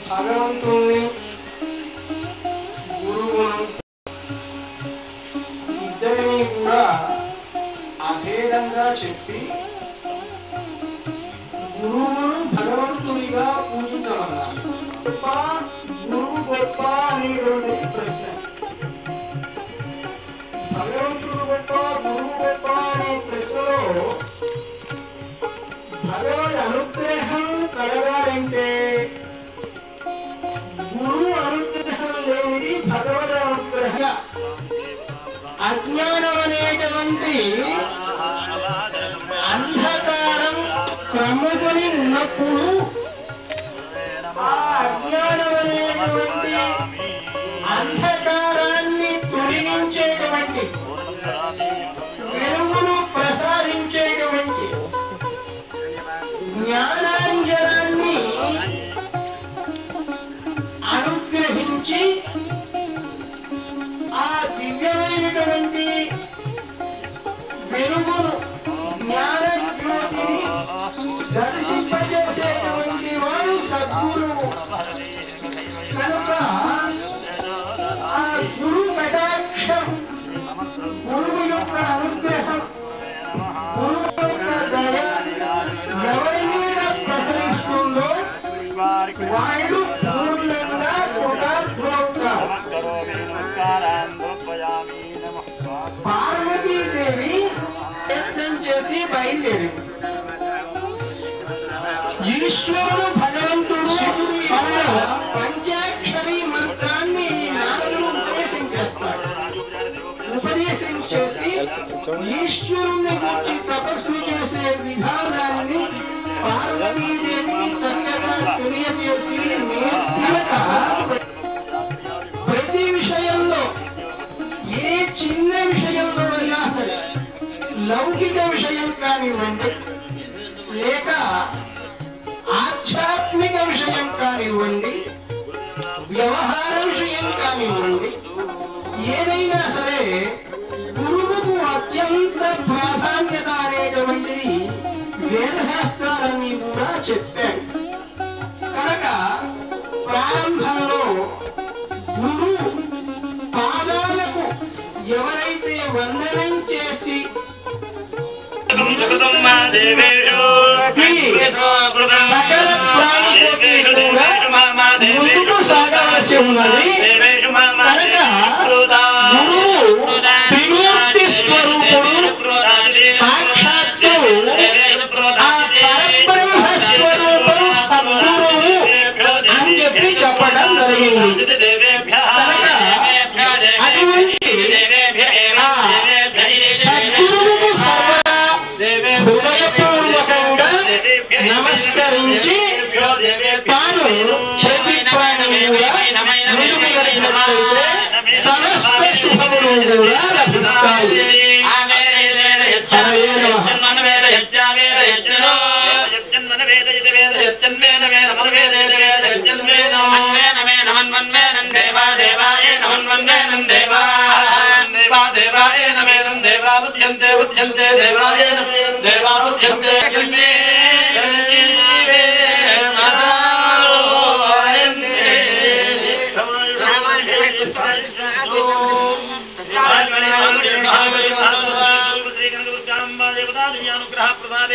భగవంతుని గురువును ఇద్దరిని కూడా అభేదంగా చెప్పి గురువును భగవంతునిగా పూజించమన్నారు. గురువు గొప్ప అనేటువంటి ప్రశ్న. భగవంతుడు గొప్ప గురువు గొప్ప అనే ప్రశ్నలో భగవద్ అనుగ్రహం కలగాలంటే గురువు అనుగ్రహం లేనిది భగవద్ అనుగ్రహ. అజ్ఞానం అనేటువంటి అంధకారం క్రమకొని ఉన్నప్పుడు ఆ అజ్ఞానం అనేటువంటి అంధకారాన్ని తొలగించేటువంటి వెలుగును ప్రసాదించేటువంటి జ్ఞానాంజనాన్ని అనుగ్రహించి ఆ దివ్యమైనటువంటి వెలుగును జ్ఞాన జ్యోతిని దర్శింపజేసేటువంటి వాడు సద్గురువు. కనుక ఆ గురు కటాక్షం, గురువు యొక్క అనుగ్రహం, గురువు యొక్క దయ ఎవరి మీద ప్రసరిస్తుందో వాళ్ళు పూర్ణంగా కృతార్థులవుతారు. పార్వతీదేవి ప్రయత్నం చేసి బయలుదేరి ఈశ్వరుడు భగవంతుడు పంచాక్షరి మంత్రాన్ని నారదుడు ఉపదేశం చేస్తాడు. ఉపదేశం చేసి ఈశ్వరుని గురించి తపస్సు చేసే విధానాన్ని పార్వతీదేవి చక్కగా తెలియజేసి నేర్పినక ప్రతి విషయంలో ఏ చిన్న విషయంలో అయినా సరే, లౌకిక విషయం కానివ్వండి లేక ఆధ్యాత్మిక విషయం కానివ్వండి, వ్యవహార విషయం కానివ్వండి, ఏదైనా సరే గురువుకు అత్యంత ప్రాధాన్యత అనేటువంటిది వేదశాస్త్రాలన్నీ కూడా చెప్పాడు. కనుక ప్రారంభంలో గురువు పాదాలకు ఎవరైతే వందనం చేసి ముందుకు సాగవలసి ఉన్నది. కనుక గురువు త్రిమూర్తి స్వరూపుడు, సాక్షాత్తు ఆ పరబ్రహ్మ స్వరూపుడు సద్గురువు అని చెప్పి చెప్పడం జరిగింది. కనుక అటువంటి సద్గురువుకు సర్వదా హృదయపూర్వకంగా నమస్కరించి తాను ప్రతి ప్రాణి కూడా ముందుకు వెళ్ళినట్లయితే సమస్త శుభములు కూడా లభిస్తాయి.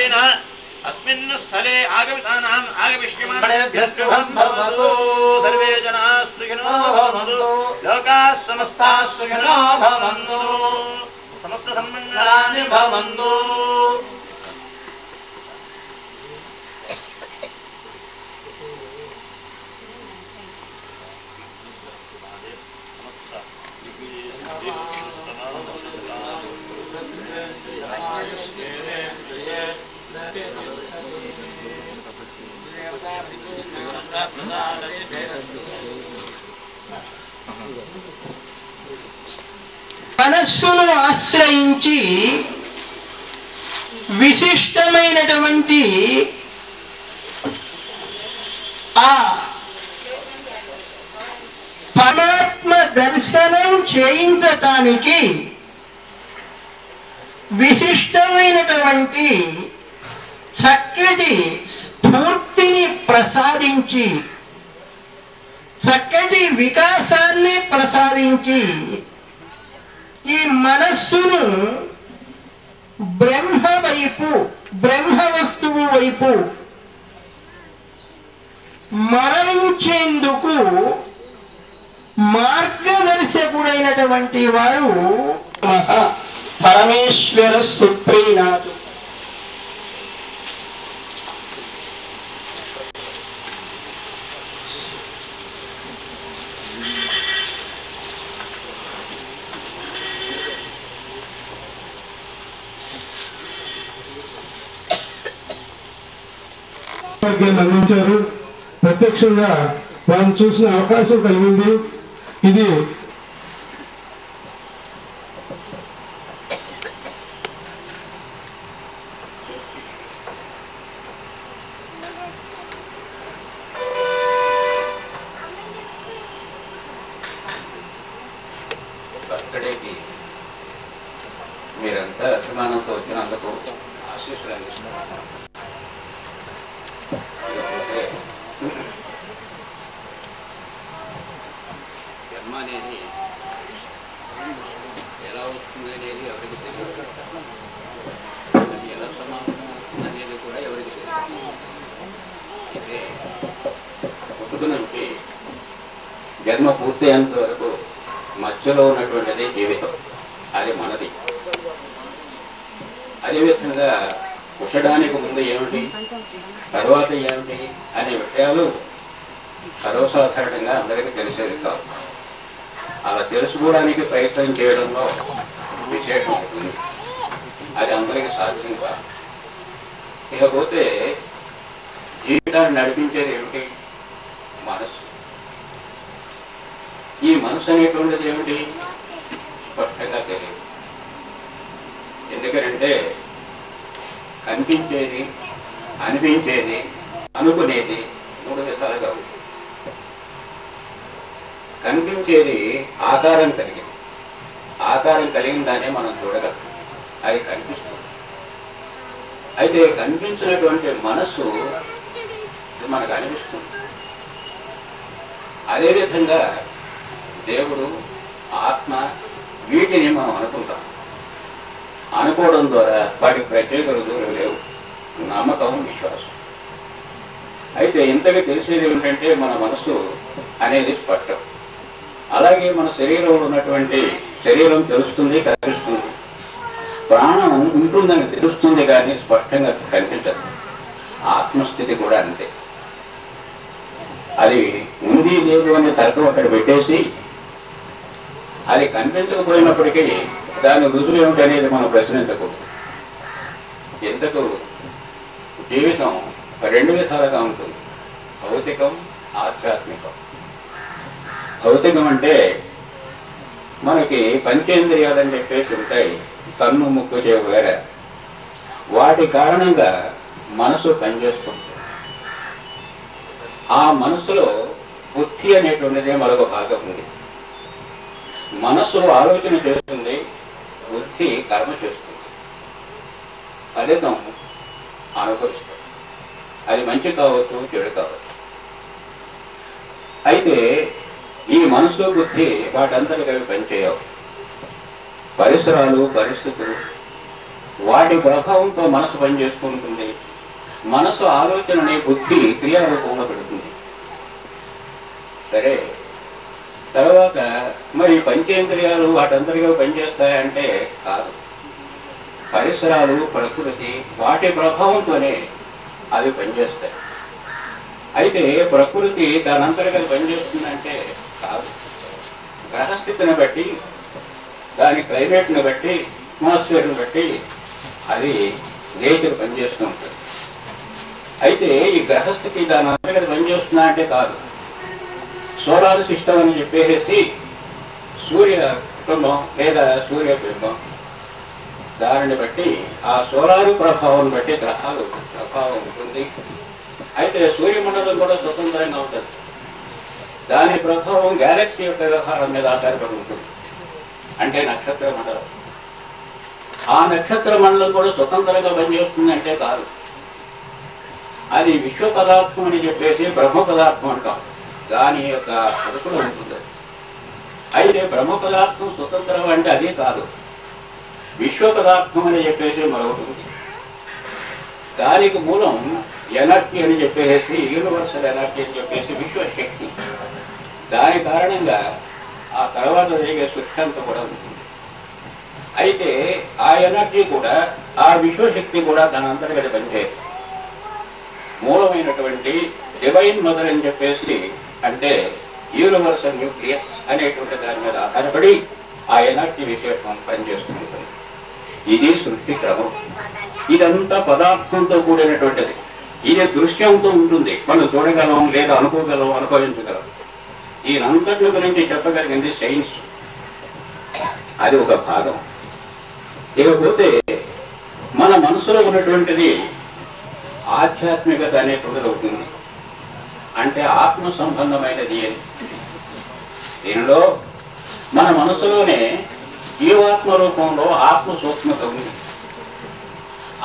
रूपेण अस्मिन् स्थले आगमितानाम् आगमिष्यमाणेभ्यः शुभं भवतु। सर्वे जनाः सुखिनो भवन्तु। लोकाः समस्ताः सुखिनो भवन्तु। समस्त सन्मङ्गलानि भवन्तु। మనస్సును ఆశ్రయించి విశిష్టమైనటువంటి ఆ పరమాత్మ దర్శనం చేయించటానికి విశిష్టమైనటువంటి చక్కటి స్ఫూర్తిని ప్రసాదించి చక్కటి వికాసాన్ని ప్రసాదించి ఈ మనస్సును బ్రహ్మ వైపు బ్రహ్మ వస్తువు వైపు మరలించేందుకు మార్గదర్శకుడైనటువంటి వాడు పరమేశ్వర సుప్రీనాథుడు. అందించారు. ప్రత్యక్షంగా వారిని చూసిన అవకాశం కలిగింది. ఇది బర్త్డేకి మీరంతా అభిమానంతో వచ్చినందుకు ఆశీస్సులు అందిస్తున్నారు. జన్మ అనేది ఎలా వస్తుంది అనేది ఎవరికి తెలియదు, అది ఎలా సమానం అనేది కూడా ఎవరికి తెలియదు. అయితే పుట్టుక నుంచి జన్మ పూర్తయ్యేంత వరకు మధ్యలో ఉన్నటువంటిది జీవితం, అది మనది. అదేవిధంగా పుట్టడానికి ముందు ఏమిటి, తర్వాత ఏమిటి అనే విషయాలు సర్వసాధారణంగా అందరికీ తెలిసేది కాదు. అలా తెలుసుకోవడానికి ప్రయత్నం చేయడంలో విశేషం ఉంటుంది, అది అందరికీ సాధ్యం కాదు. ఇకపోతే జీవితాన్ని నడిపించేది ఏమిటి, మనసు. ఈ మనసు అనేటువంటిది ఏమిటి స్పష్టంగా తెలియదు. ఎందుకంటే కనిపించేది, అనిపించేది, అనుకునేది మూడు విధాలుగా ఉంది. కనిపించేది ఆకారం కలిగింది, ఆకారం కలిగిన దాన్ని మనం చూడగలం, అది కనిపిస్తుంది. అయితే కనిపించినటువంటి మనస్సు మనకు అనిపిస్తుంది. అదేవిధంగా దేవుడు, ఆత్మ, వీటిని మనం అనుకుంటాం. అనుకోవడం ద్వారా వాటికి ప్రత్యేక రుజువులు లేవు, నమ్మకం, విశ్వాసం. అయితే ఇంతగా తెలిసేది ఏమిటంటే మన మనసు అనేది స్పష్టం. అలాగే మన శరీరంలో ఉన్నటువంటి శరీరం తెలుస్తుంది, కనిపిస్తుంది. ప్రాణం ఉంటుందని తెలుస్తుంది కానీ స్పష్టంగా కనిపించదు. ఆత్మస్థితి కూడా అంతే. అది ఉంది లేదు అనే తర్కం అక్కడ పెట్టేసి అది కనిపించకపోయినప్పటికీ దాని రుజువు ఏమిటనేది మనం ప్రశ్నించకూడదు. ఎంతకు జీవితం రెండు విధాలుగా ఉంటుంది, భౌతికం, ఆధ్యాత్మికం. భౌతికం అంటే మనకి పంచేంద్రియాలని చెప్పేసి ఉంటాయి, కన్ను, ముక్కు, చెవు వేరే. వాటి కారణంగా మనసు పనిచేస్తుంది. ఆ మనసులో బుద్ధి అనేటువంటిది మరొక భాగం ఉంది. మనస్సు ఆలోచన చేస్తుంది, బుద్ధి కర్మ చేస్తుంది, ఫలితం అనుభవిస్తుంది. అది మంచి కావచ్చు, చెడు కావచ్చు. అయితే ఈ మనసు, బుద్ధి వాటంతటికి అవి పనిచేయవు. పరిసరాలు, పరిస్థితులు వాటి ప్రభావంతో మనసు పనిచేస్తూ ఉంటుంది. మనసు ఆలోచనని బుద్ధి క్రియారూపంలో పెడుతుంది. సరే, తర్వాత మరి పంచేంద్రియాలు వాటంతరిగా పనిచేస్తాయంటే కాదు. పరిసరాలు, ప్రకృతి వాటి ప్రభావంతోనే అవి పనిచేస్తాయి. అయితే ప్రకృతి దానంతరిగా పనిచేస్తుందంటే కాదు. గ్రహస్థితిని బట్టి, దాని క్లైమేట్ని బట్టి, అట్మాస్ఫియర్ని బట్టి అది నేచర్ పనిచేస్తూ ఉంటుంది. అయితే ఈ గ్రహస్థితి దాని అంతర్గత పనిచేస్తుందా అంటే కాదు. సోలార్ సిస్టమ్ అని చెప్పేసి సూర్య కుటుంబం లేదా సూర్యబింబం, దానిని బట్టి ఆ సోలారు ప్రభావం బట్టి గ్రహాలు ప్రభావం ఉంటుంది. అయితే సూర్యమండలం కూడా స్వతంత్రంగా ఉంటుంది. దాని ప్రభావం గ్యాలక్సీ యొక్క వ్యవహారం మీద ఆధారపడి ఉంటుంది. అంటే నక్షత్ర మండలం. ఆ నక్షత్ర మండలం కూడా స్వతంత్రంగా పనిచేస్తుంది అంటే కాదు. అది విశ్వ పదార్థం అని చెప్పేసి బ్రహ్మ పదార్థం అంటాం. దాని యొక్క అదుపులో ఉంటుంది. అయితే బ్రహ్మ పదార్థం స్వతంత్రం అంటే అదే కాదు. విశ్వ పదార్థం అని చెప్పేసి మరొకటి ఉంది. దానికి మూలం ఎనర్జీ అని చెప్పేసి, యూనివర్సల్ ఎనర్జీ అని చెప్పేసి విశ్వశక్తి. దాని కారణంగా ఆ తర్వాత జరిగే సృష్టి అంతా కూడా ఉంటుంది. అయితే ఆ ఎనర్జీ కూడా, ఆ విశ్వశక్తి కూడా దాని అంతర్గత పనిచేయదు. మూలమైనటువంటి డివైన్ మదర్ అని చెప్పేసి, అంటే యూనివర్సల్ న్యూక్లియస్ అనేటువంటి దాని మీద ఆధారపడి ఆ ఎనర్జీ విశేషం పనిచేస్తూ ఉంటుంది. ఇది సృష్టి క్రమం. ఇదంతా పదార్థంతో కూడినటువంటిది. ఇది దృశ్యంతో ఉంటుంది. మనం చూడగలం, లేదా అనుకోగలం, అనుభవించగలం. ఈయనంతటి గురించి చెప్పగలిగింది సైన్స్. అది ఒక భాగం. ఇకపోతే మన మనసులో ఉన్నటువంటిది ఆధ్యాత్మికత అనేటువంటిది అవుతుంది. అంటే ఆత్మ సంబంధమైనది అని. దీనిలో మన మనసులోనే జీవాత్మ రూపంలో ఆత్మ సూక్ష్మత ఉంది.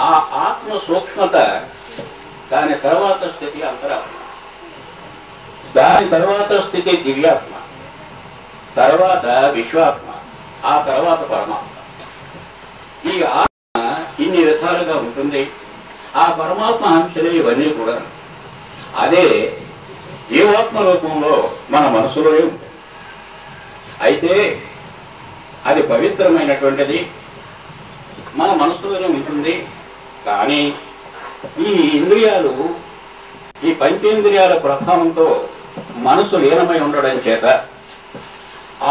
ఆ ఆత్మ సూక్ష్మత, దాని తర్వాత స్థితి అంతరాత్మ, దాని తర్వాత స్థితి దివ్యాత్మ, తర్వాత విశ్వాత్మ, ఆ తర్వాత పరమాత్మ. ఈ ఆత్మ ఇన్ని విధాలుగా ఉంటుంది. ఆ పరమాత్మ అంశలు ఇవన్నీ కూడా అదే జీవాత్మ రూపంలో మన మనసులోనే ఉంటుంది. అయితే అది పవిత్రమైనటువంటిది, మన మనసులోనే ఉంటుంది. కానీ ఈ ఇంద్రియాలు, ఈ పంచేంద్రియాల ప్రభావంతో మనసు లీనమై ఉండడం చేత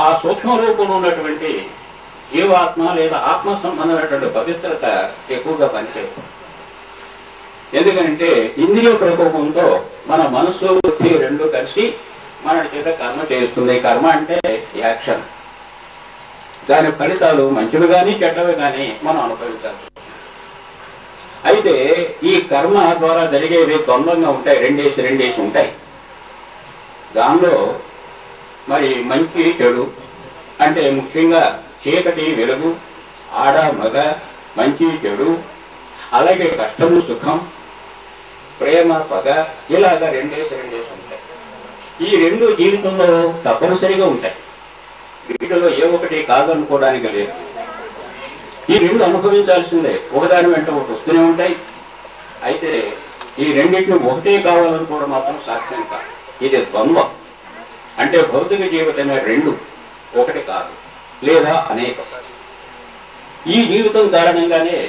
ఆ సూక్ష్మ రూపంలో ఉన్నటువంటి జీవాత్మ లేదా ఆత్మ సంబంధమైనటువంటి పవిత్రత ఎక్కువగా పనిచేస్తుంది. ఎందుకంటే ఇంద్రియ ప్రకోపంతో మన మనసు, బుద్ధి రెండు కలిసి మన చేత కర్మ చేస్తుంది. కర్మ అంటే యాక్షన్. దాని ఫలితాలు మంచివి కానీ చెడ్డవి కానీ మనం అనుభవించాలి. అయితే ఈ కర్మ ద్వారా జరిగేవి ద్వంద్వంగా ఉంటాయి, రెండేసి ఉంటాయి. దానిలో మరి మంచి చెడు అంటే ముఖ్యంగా చీకటి వెలుగు, ఆడ మగ, మంచి చెడు, అలాగే కష్టము సుఖం, ప్రేమ పగ, ఇలాగా రెండేసి ఉంటాయి. ఈ రెండు జీవితంలో తప్పనిసరిగా ఉంటాయి. వీటిలో ఏ ఒకటి కాదనుకోవడానికి లేదు. ఈ రెండు అనుభవించాల్సిందే. ఒకదాని వెంట ఒకటి వస్తూనే ఉంటాయి. అయితే ఈ రెండింటిని ఒకటే కావాలనుకోవడం మాత్రం సాధ్యం కాదు. ఇది ద్వంద్వం. అంటే భౌతిక జీవితమే రెండు, ఒకటి కాదు, లేదా అనేకం. ఈ జీవితం కారణంగానే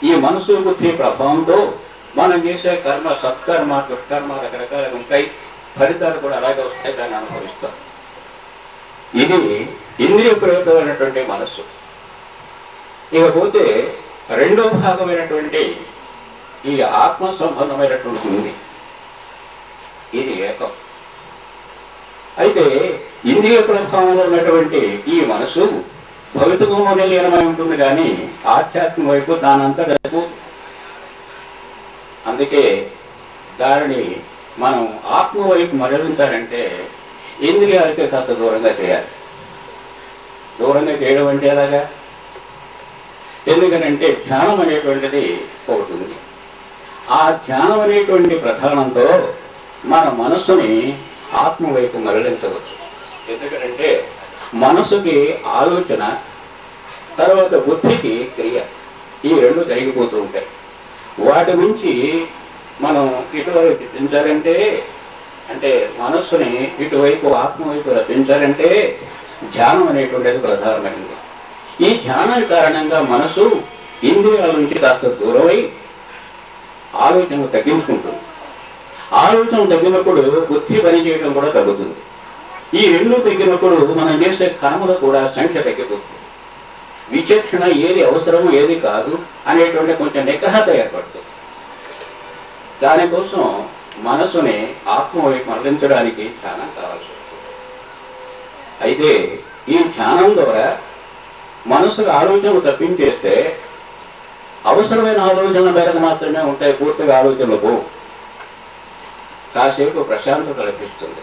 ఈ మనసు బుద్ధి ప్రభావంతో మనం చేసే కర్మ, సత్కర్మ, దుష్కర్మ రకరకాలుగా ఉంటాయి. ఫలితాలు కూడా అలాగే వస్తాయి, దాన్ని అనుభవిస్తాం. ఇది ఇంద్రియ ప్రయుక్తమైనటువంటి మనస్సు. ఇకపోతే రెండో భాగమైనటువంటి ఈ ఆత్మ సంబంధమైనటువంటి ఉంది. ఇది ఏకం. అయితే ఇంద్రియ ప్రభావంలో ఉన్నటువంటి ఈ మనసు భౌతికంలోనే లీనమై ఉంటుంది, కానీ ఆధ్యాత్మిక వైపు దానంతటూ. అందుకే దానిని మనం ఆత్మ వైపు మరలించాలంటే ఇంద్రియాలకే కాస్త దూరంగా చేయాలి. దూరంగా చేయడం అంటే ఎలాగా? ఎందుకనంటే ధ్యానం అనేటువంటిది ఒకటి ఉంది. ఆ ధ్యానం అనేటువంటి ప్రధానంతో మన మనస్సుని ఆత్మ వైపు మరలించవచ్చు. ఎందుకంటే మనసుకి ఆలోచన, తర్వాత బుద్ధికి క్రియ. ఈ రెండు జరిగిపోతూ ఉంటాయి. వాటి నుంచి మనం ఇటువైపు పెంచాలంటే, అంటే మనస్సుని ఇటువైపు ఆత్మ వైపు రప్పించాలంటే ధ్యానం అనేటువంటిది ప్రధానమైనది. ఈ ధ్యానం కారణంగా మనసు ఇంద్రియాల నుంచి కాస్త దూరమై ఆలోచన తగ్గించుకుంటుంది. ఆలోచన తగ్గినప్పుడు బుద్ధి పనిచేయడం కూడా తగ్గుతుంది. ఈ రెండు తగ్గినప్పుడు మనం చేసే కర్మలు కూడా సంఖ్య తగ్గిపోతుంది. విచక్షణ ఏది అవసరము ఏది కాదు అనేటువంటి కొంచెం నిగ్రహత ఏర్పడుతుంది. దానికోసం మనసుని ఆత్మ వైపు మరలించడానికి ధ్యానం కావాల్సి వస్తుంది. అయితే ఈ ధ్యానం ద్వారా మనసుకు ఆలోచనలు తప్పించేస్తే అవసరమైన ఆలోచనల మేరకు మాత్రమే ఉంటాయి, పూర్తిగా ఆలోచనలు పోవు. కాసేపు ప్రశాంతత లభిస్తుంది.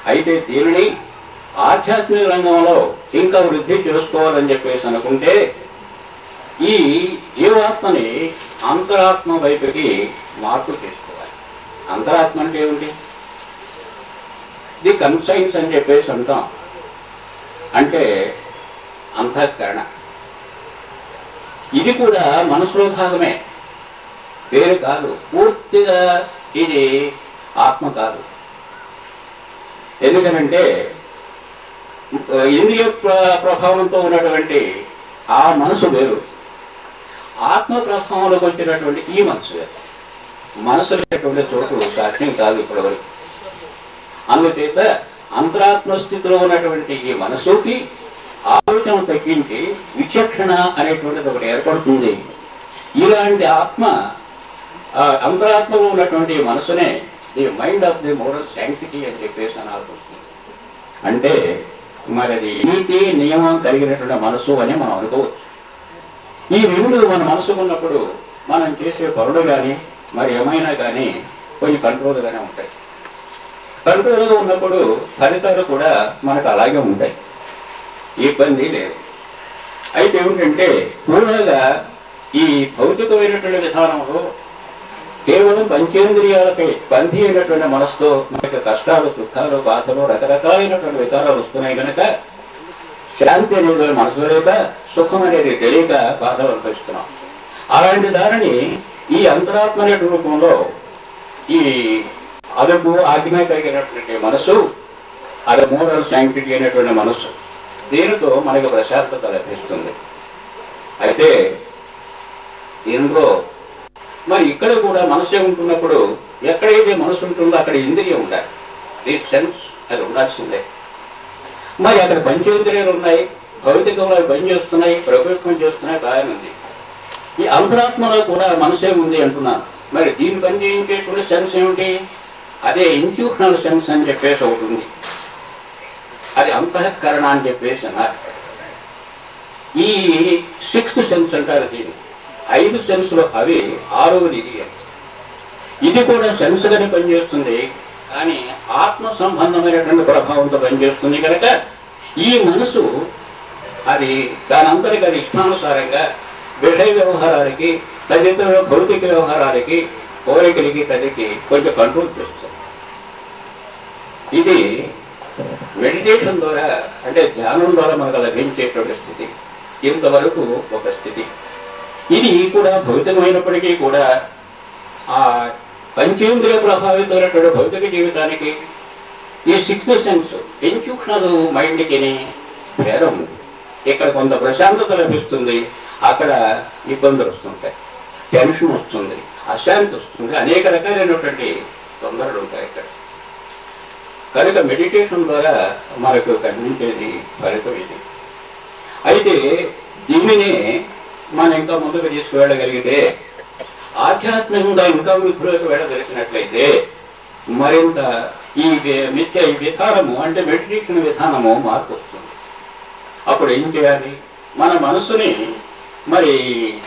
అయితే దీనిని ఆధ్యాత్మిక రంగంలో ఇంకా వృద్ధి చేసుకోవాలని చెప్పేసి అనుకుంటే ఈ జీవాత్మని అంతరాత్మ వైపుకి మార్పు చేసుకోవాలి. అంతరాత్మ అంటే ఏమిటి? ది కన్సైన్స్ అని చెప్పేసి అంటాం. అంటే అంతఃకరణ. ఇది కూడా మనసులో భాగమే, వేరు కాదు. పూర్తిగా ఇది ఆత్మ కాదు. ఎందుకనంటే ఇంద్రియ ప్రభావంతో ఉన్నటువంటి ఆ మనసు వేరు, ఆత్మ ప్రభావంలోకి వచ్చినటువంటి ఈ మనసు వేరు. మనసు లేనటువంటి చోటు సాధ్యం కాదు ఇప్పటివరకు. అందుచేత అంతరాత్మ స్థితిలో ఉన్నటువంటి ఈ మనసుకి ఆలోచన తగ్గించి విచక్షణ అనేటువంటిది ఒకటి ఏర్పడుతుంది. ఇలాంటి ఆత్మ అంతరాత్మలో ఉన్నటువంటి మనసునే the mind of the moral sanctity అని చెప్పేసి అనాల్సి. అంటే మరి అది నీతి నియమం కలిగినటువంటి మనసు అని మనం అనుకోవచ్చు. ఈ రెండు మన మనసు ఉన్నప్పుడు మనం చేసే పనులు కానీ మరి ఏమైనా కానీ కొంచెం కంట్రోల్గానే ఉంటాయి. కంట్రోల్గా ఉన్నప్పుడు ఫలితాలు కూడా మనకు అలాగే ఉంటాయి, ఇబ్బంది లేదు. అయితే ఏమిటంటే పూర్ణంగా ఈ భౌతికమైనటువంటి విధానంలో కేవలం పంచేంద్రియాలపై బంధి అయినటువంటి మనసుతో మనకి కష్టాలు, దుఃఖాలు, బాధలు, రకరకాలైనటువంటి వికారాలు వస్తున్నాయి కనుక శాంతి అనేది మనసు లేక, సుఖం అనేది తెలియక బాధలు అనుభవిస్తున్నాం. అలాంటి దానిని ఈ అంతరాత్మ అనేటువంటి రూపంలో ఈ అదుపు ఆజ్ఞ కలిగినటువంటి మనసు, అది మోరల్ శాంక్టిటీ అనేటువంటి మనసు, దీనితో మనకు ప్రశాంతత లభిస్తుంది. అయితే దీనిలో మరి ఇక్కడ కూడా మనసే ఉంటున్నప్పుడు ఎక్కడైతే మనసు ఉంటుందో అక్కడ ఇంద్రియం ఉండాలి, ఈ సెన్స్ అది ఉండాల్సిందే. మరి అక్కడ పంచేంద్రియాలు ఉన్నాయి, భౌతికంలో పనిచేస్తున్నాయి, ప్రభుత్వం చేస్తున్నాయి, బాగా ఉంది. ఈ అంతరాత్మలో కూడా మనసే ఉంది అంటున్నాను. మరి దీన్ని పని చేయించేటువంటి సెన్స్ ఏమిటి? అదే ఇన్స్టిట్యూషనల్ సెన్స్ అని చెప్పేసి ఒకటి ఉంది, అది అంతఃకరణ అని చెప్పేసి అన్నారు. ఈ 6th సెన్స్ అంటారు దీన్ని. 5 సెన్స్లో అవి 6వది ఇది. ఇది కూడా సెన్స్గానే పనిచేస్తుంది, కానీ ఆత్మ సంబంధమైనటువంటి ప్రభావంతో పనిచేస్తుంది కనుక ఈ మనసు అది దాని అంతరికి అది ఇష్టానుసారంగా విషయ వ్యవహారాలకి, తదితర భౌతిక వ్యవహారాలకి, కోరికలకి, తదికి కొంచెం కంట్రోల్ చేస్తుంది. ఇది మెడిటేషన్ ద్వారా, అంటే ధ్యానం ద్వారా మనకు లభించేటువంటి స్థితి. ఇంతవరకు ఒక స్థితి. ఇది కూడా భౌతికమైనప్పటికీ కూడా ఆ పంచేంద్రియ ప్రభావితమైనటువంటి భౌతిక జీవితానికి ఈ 6th సెన్స్ ఇన్స్టిట్యూషనల్ మైండ్కి భేదం ఉంది. ఇక్కడ కొంత ప్రశాంతత లభిస్తుంది, అక్కడ ఇబ్బందులు వస్తుంటాయి, టెన్షన్ వస్తుంది, అశాంతి వస్తుంది, అనేక రకాలైనటువంటి తొందరలు ఉంటాయి ఇక్కడ. కనుక మెడిటేషన్ ద్వారా మనకు కనిపించేది ఫలితం ఇది. అయితే దీనినే మనం ఇంకా ముందుకు తీసుకువెళ్ళగలిగితే, ఆధ్యాత్మికంగా ఇంకా వృద్ధిలోకి వెళ్ళగలిగినట్లయితే మరింత ఈ విధానము, అంటే మెడిటేషన్ విధానము మార్పు వస్తుంది. అప్పుడు ఏం చేయాలి? మన మనసుని మరి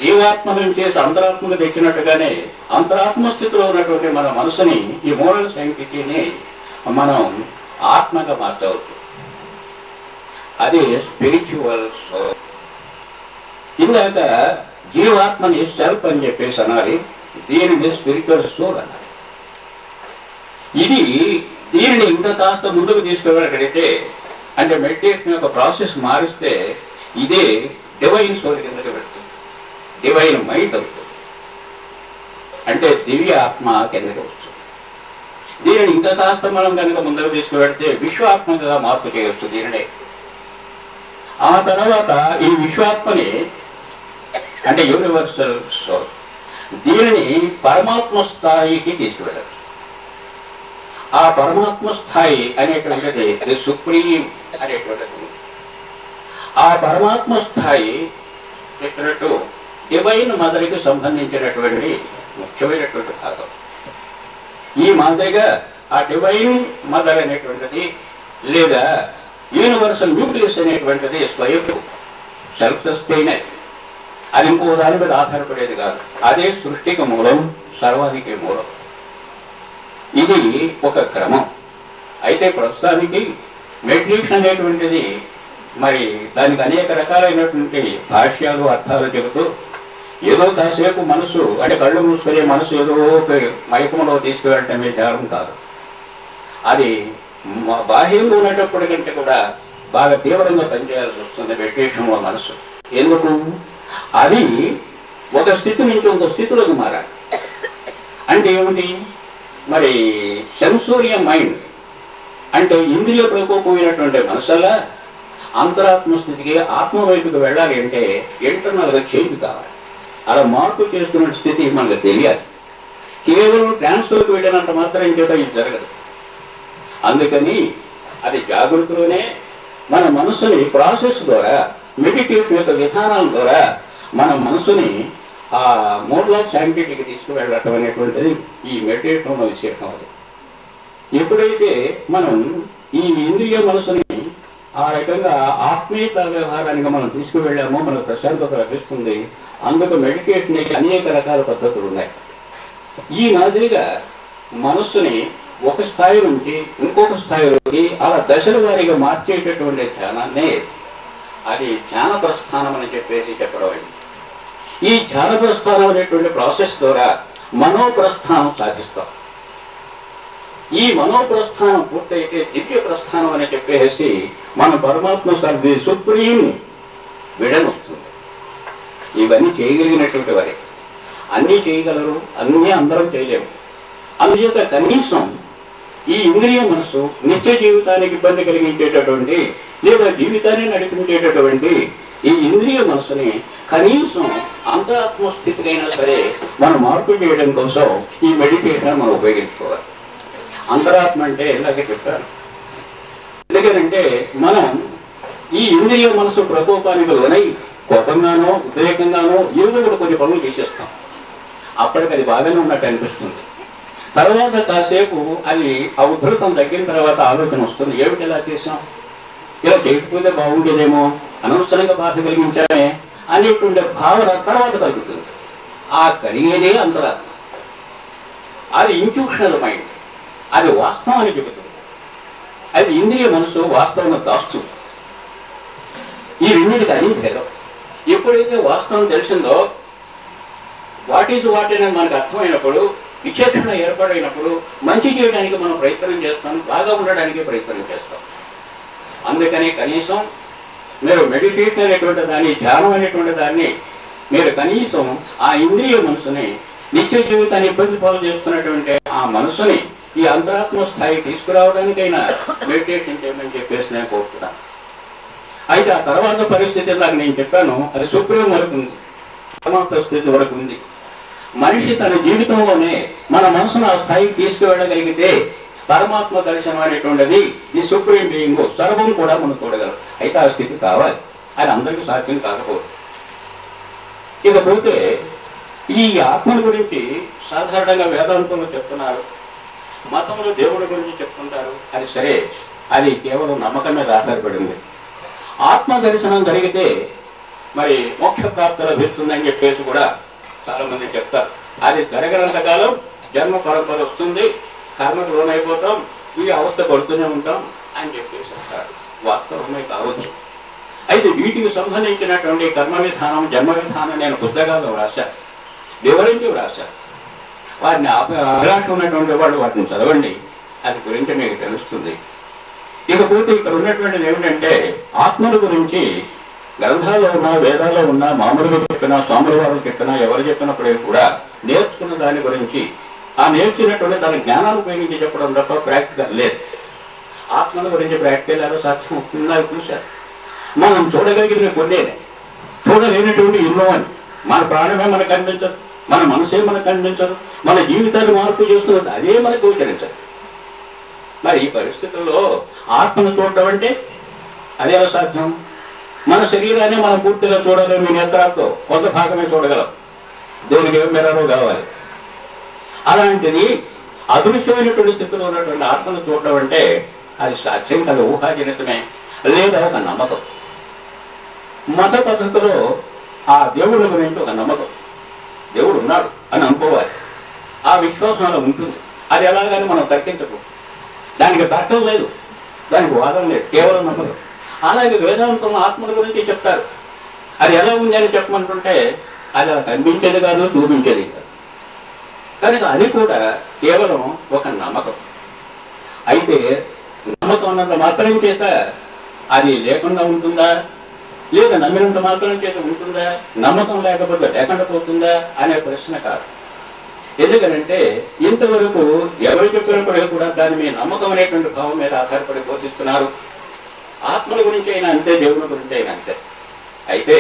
జీవాత్మ నుంచి అంతరాత్మకు తెచ్చినట్టుగానే అంతరాత్మ స్థితిలో ఉన్నటువంటి మన మనసుని, ఈ మోరల్ శాంక్టిటీని మనం ఆత్మగా మార్చవచ్చు. అది స్పిరిచువల్ సోల్. ఇందాక జీవాత్మని సెల్ఫ్ అని చెప్పేసి అనాలి, దీనిని స్పిరిచువల్ సోల్ అనాలి. దీనిని ఇంకా కాస్త ముందుకు తీసుకెళ్ళగలిగితే, అంటే మెడిటేషన్ యొక్క ప్రాసెస్ మారిస్తే ఇదే డివైన్ సోల్ కిందకి పెడుతుంది. డివైన్ మైండ్ అవుతుంది. అంటే దివ్య ఆత్మ కిందకి వచ్చు. దీనిని ఇంకా కాస్త మనం కనుక ముందుకు తీసుకువెడితే విశ్వాత్మగా మార్పు చేయవచ్చు దీనినే. ఆ తర్వాత ఈ విశ్వాత్మని అంటే యూనివర్సల్ సోల్, దీనిని పరమాత్మ స్థాయికి తీసుకువెళ్ళచ్చు. ఆ పరమాత్మ స్థాయి అనేటువంటిది సుప్రీం అనేటువంటిది. ఆ పరమాత్మ స్థాయి చెప్పినట్టు డివైన్ మదర్కి సంబంధించినటువంటి ముఖ్యమైనటువంటి భాగం. ఈ మాదిరిగా ఆ డివైన్ మదర్ అనేటువంటిది లేదా యూనివర్సల్ న్యూక్లియస్ అనేటువంటిది స్వయం సెల్ఫ్ సస్టైన్. అది ఇంకో దాని మీద ఆధారపడేది కాదు. అదే సృష్టికి మూలం, సర్వానికి మూలం. ఇది ఒక క్రమం. అయితే ప్రస్తుతానికి మెడిటేషన్ అనేటువంటిది మరి దానికి అనేక రకాలైనటువంటి భాష్యాలు అర్థాలు చెబుతూ ఏదో కాసేపు మనసు అంటే కళ్ళు మూసుకునే మనసు ఏదో మైకంలో తీసుకువెళ్ళటమే ధ్యానం కాదు. అది బాహ్యంగా ఉన్నప్పటికంటే కూడా బాగా తీవ్రంగా పనిచేయాల్సి వస్తుంది మెడిటేషన్లో మనసు. ఎందుకు? అది ఒక స్థితి నుంచి ఒక స్థితిలోకి మారాలి. అంటే ఏమిటి? మరి సెన్సోరియల్ మైండ్ అంటే ఇంద్రియ ప్రకోపమైనటువంటి మనసల్లా అంతరాత్మ స్థితికి ఆత్మ వైపుకి వెళ్ళాలి అంటే ఇంటర్నల్గా చేంజ్ కావాలి. అలా మార్పు చేస్తున్న స్థితి మనకు తెలియాలి. కేవలం ట్రాన్స్ఫర్కి వెళ్ళినంత మాత్రం చేత ఇది జరగదు. అందుకని అది జాగృతిలోనే మన మనసుని ప్రాసెస్ ద్వారా మెడిటేషన్ యొక్క విధానాల ద్వారా మన మనసుని ఆ మోడ్ ఆఫ్ శాంటిటీకి తీసుకువెళ్ళటం అనేటువంటిది ఈ మెడిటేషన్లో విశేషం. అది ఎప్పుడైతే మనం ఈ ఇంద్రియ మనసుని ఆ రకంగా ఆత్మీయత వ్యవహారానికి మనం తీసుకువెళ్ళామో మనకు ప్రశాంతత లభిస్తుంది. అందుకు మెడిటేషన్కి అనేక రకాల పద్ధతులు ఉన్నాయి. ఈ మాదిరిగా మనస్సుని ఒక స్థాయి నుంచి ఇంకొక స్థాయిలోకి అలా దశల వారీగా మార్చేటటువంటి ధ్యానాన్నే అది ధ్యాన ప్రస్థానం అని చెప్పడం. ఈ ధ్యాన ప్రస్థానం అనేటువంటి ప్రాసెస్ ద్వారా మనోప్రస్థానం సాధిస్తాం. ఈ మనోప్రస్థానం పూర్తయితే దివ్య ప్రస్థానం అని చెప్పేసి మన పరమాత్మ సర్వీ సుప్రీం విడనొస్తుంది. ఇవన్నీ చేయగలిగినటువంటి వారే అన్నీ చేయగలరు, అన్నీ అందరం చేయలేము. అందుచేత కనీసం ఈ ఇంద్రియ మనసు నిత్య జీవితానికి ఇబ్బంది కలిగించేటటువంటి లేదా జీవితాన్ని నడిపించేటటువంటి ఈ ఇంద్రియ మనసుని కనీసం అంతరాత్మ స్థితికైనా సరే మనం మార్పు చేయడం కోసం ఈ మెడిటేషన్ మనం ఉపయోగించుకోవాలి. అంతరాత్మ అంటే ఇలాగే చెప్తాను. ఎందుకంటే మనం ఈ ఇంద్రియ మనసు ప్రకోపానికి లోనై కోపంగానో ఉద్రేకంగానో ఏదో కూడా కొన్ని పనులు చేసేస్తాం. అప్పటికి అది బాగానే ఉన్నట్టు అనిపిస్తుంది. తర్వాత కాసేపు అది ఆ ఉద్ధృతం తగ్గిన తర్వాత ఆలోచన వస్తుంది, ఏమిటి ఇలా చేసాం, ఇలా చేయకపోతే బాగుండేదేమో, అనవసరంగా బాధ కలిగించామే అనేటువంటి భావన తర్వాత కలుగుతుంది. ఆ కలిగేదే అంతరాత్మ. అది ఇంట్యూషనల్ మైండ్, అది వాస్తవాన్ని చెబుతుంది. అది ఇంద్రియ మనసు వాస్తవంగా దాస్తుంది. ఈ రెండింటికి అది భేదం. ఎప్పుడైతే వాస్తవం తెలిసిందో వాట్ ఈజ్ వాట్ అనేది మనకు అర్థమైనప్పుడు, విచక్షణ ఏర్పడినప్పుడు మంచి చేయడానికి మనం ప్రయత్నం చేస్తాం, బాగా ఉండడానికి ప్రయత్నం చేస్తాం. అందుకని కనీసం మీరు మెడిటేషన్ అనేటువంటి దాన్ని, ధ్యానం అనేటువంటి దాన్ని మీరు కనీసం ఆ ఇంద్రియ మనసుని నిత్య జీవితాన్ని ఇబ్బంది పాలు చేస్తున్నటువంటి ఆ మనసుని ఈ అంతరాత్మ స్థాయి తీసుకురావడానికైనా మెడిటేషన్ చేయమని చెప్పేసి నేను కోరుతున్నాను. అయితే ఆ తర్వాత పరిస్థితి నాకు నేను చెప్పాను, అది సుప్రీం వరకు ఉంది, పరమాత్మ స్థితి వరకు ఉంది. మనిషి తన జీవితంలోనే మన మనసును ఆ స్థాయికి తీసుకువెళ్ళగలిగితే పరమాత్మ దర్శనం అనేటువంటిది ఈ సుప్రీం బీయింగ్ సర్వం కూడా మనం చూడగలం. అయితే ఆ స్థితి కావాలి, అది అందరికీ సాధ్యం కాకపోదు. ఇకపోతే ఈ ఆత్మల గురించి సాధారణంగా వేదాంతంలో చెప్తున్నారు, మతంలో దేవుడి గురించి చెప్తుంటారు. అది సరే, అది కేవలం నమ్మకం మీద ఆధారపడింది. ఆత్మ దర్శనం జరిగితే మరి మోక్ష ప్రాప్తి లభిస్తుందని చెప్పేసి కూడా చాలా మంది చెప్తారు. అది జరగనంతకాలం జన్మ పరంపర వస్తుంది, కర్మకు లోనైపోతాం, ఈ అవస్థ పడుతూనే ఉంటాం అని చెప్పేసి అంటారు. వాస్తవమే కావచ్చు. అయితే వీటికి సంబంధించినటువంటి కర్మ విధానం, జన్మ విధానం నేను పుస్తకాలు రాశాను, వివరించి రాశాను. వాటిని అభిలాషం ఉన్నటువంటి వాళ్ళు వాటిని చదవండి, అది గురించి మీకు తెలుస్తుంది. ఇకపోతే ఇక్కడ ఉన్నటువంటిది ఏమిటంటే ఆత్మల గురించి గ్రంథాల్లో ఉన్నా, వేదాల్లో ఉన్నా, మామూలుగా చెప్పినా, స్వాముల వారు చెప్పినా, ఎవరు చెప్పినప్పుడే కూడా నేర్చుకున్న దాని గురించి ఆ నేర్చుకున్నటువంటి దాని జ్ఞానాన్ని ఉపయోగించి చెప్పడం తప్ప ప్రాక్టికల్ లేదు. ఆత్మల గురించి ప్రాక్టికల్ ఎలా సాధ్యం అవుతుందా చూశారు. మనం చూడగలిగిన కొన్నే, చూడలేనటువంటి ఎన్నో అని. మన ప్రాణమే మనకు కనిపించదు, మన మనసే మనకు కనిపించదు, మన జీవితాన్ని మార్పు చేస్తున్నది అదే మనకు గోచరించదు. మరి ఈ పరిస్థితుల్లో ఆత్మను చూడటం అంటే అదే ఎలా సాధ్యం? మన శరీరాన్ని మనం పూర్తిగా చూడలేము. మీ నేత్రాలతో కొంత భాగమే చూడగలం, దేనికి ఏం మెరలో కావాలి. అలాంటిది అదృశ్యమైనటువంటి స్థితిలో ఉన్నటువంటి ఆత్మను చూడటం అంటే అది సాధ్యం కాదు, ఊహాజనితమే, లేదా ఒక నమ్మకం. మత పద్ధతిలో ఆ దేవుళ్ళ గురించి ఒక నమ్మకం, దేవుడు ఉన్నాడు అని అనుకోవాలి. ఆ విశ్వాసం అలా ఉంటుంది. అది ఎలాగని మనం తర్కించకు, దానికి తర్కం లేదు, దానికి వాదన లేదు, కేవలం నమ్మకం. అలాగే వేదాంతం ఆత్మల గురించి చెప్తారు. అది ఎలా ఉంది అని చెప్పమంటుంటే అది అలా కనిపించేది కాదు, చూపించేది కాదు. కనుక అది కూడా కేవలం ఒక నమ్మకం. అయితే నమ్మకం అన్నంత మాత్రం చేత అది లేకుండా ఉంటుందా, లేదా నమ్మినంత మాత్రం చేత ఉంటుందా, నమ్మకం లేకపోతే లేకుండా పోతుందా అనే ప్రశ్న కాదు. ఎందుకంటే ఇంతవరకు ఎవరు చెప్పినప్పుడే కూడా దాని మీ నమ్మకం అనేటువంటి భావం మీద ఆధారపడి పోషిస్తున్నారు. ఆత్మల గురించి అయినా అంతే, దేవుని గురించి అయినా అంతే. అయితే